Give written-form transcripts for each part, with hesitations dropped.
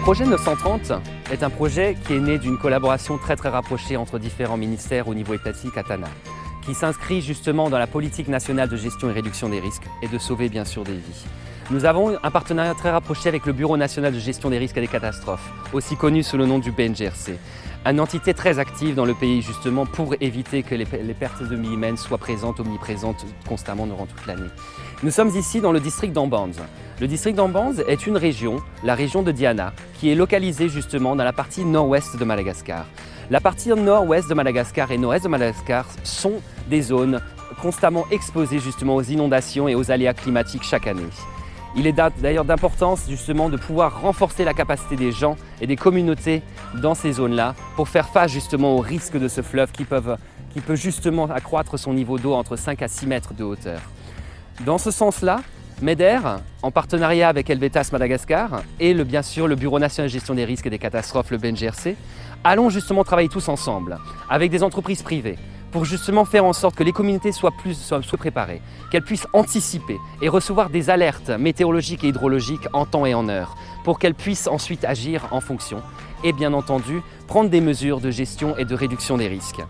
projet 930 est un projet qui est né d'une collaboration très rapprochée entre différents ministères au niveau étatique à Tana, qui s'inscrit justement dans la politique nationale de gestion et réduction des risques et de sauver bien sûr des vies. Nous avons un partenariat très rapproché avec le Bureau national de gestion des risques et des catastrophes, aussi connu sous le nom du BNGRC, une entité très active dans le pays justement pour éviter que les pertes de vie humaines soient présentes, omniprésentes constamment durant toute l'année. Nous sommes ici dans le district d'Ambanze. Le district d'Ambanze est une région, la région de Diana, qui est localisée justement dans la partie nord-ouest de Madagascar. La partie nord-ouest de Madagascar et nord-est de Madagascar sont des zones constamment exposées justement aux inondations et aux aléas climatiques chaque année. Il est d'ailleurs d'importance justement de pouvoir renforcer la capacité des gens et des communautés dans ces zones-là pour faire face justement aux risques de ce fleuve qui peut justement accroître son niveau d'eau entre 5 à 6 mètres de hauteur. Dans ce sens-là, MEDER, en partenariat avec Helvetas Madagascar et bien sûr le Bureau national de gestion des risques et des catastrophes, le BNGRC, allons justement travailler tous ensemble avec des entreprises privées pour justement faire en sorte que les communautés soient préparées, qu'elles puissent anticiper et recevoir des alertes météorologiques et hydrologiques en temps et en heure pour qu'elles puissent ensuite agir en fonction et bien entendu prendre des mesures de gestion et de réduction des risques.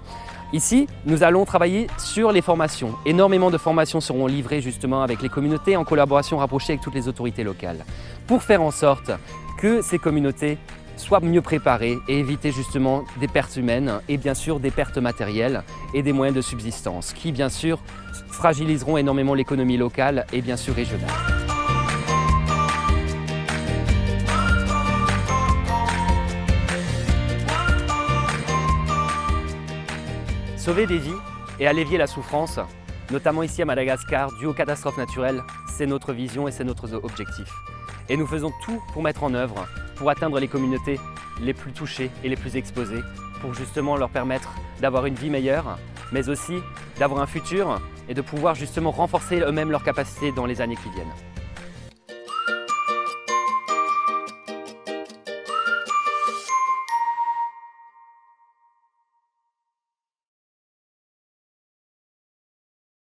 Ici, nous allons travailler sur les formations. Énormément de formations seront livrées justement avec les communautés en collaboration rapprochée avec toutes les autorités locales pour faire en sorte que ces communautés soient mieux préparées et éviter justement des pertes humaines et bien sûr des pertes matérielles et des moyens de subsistance qui bien sûr fragiliseront énormément l'économie locale et bien sûr régionale. Sauver des vies et allévier la souffrance, notamment ici à Madagascar, dû aux catastrophes naturelles, c'est notre vision et c'est notre objectif. Et nous faisons tout pour mettre en œuvre, pour atteindre les communautés les plus touchées et les plus exposées, pour justement leur permettre d'avoir une vie meilleure, mais aussi d'avoir un futur et de pouvoir justement renforcer eux-mêmes leurs capacités dans les années qui viennent.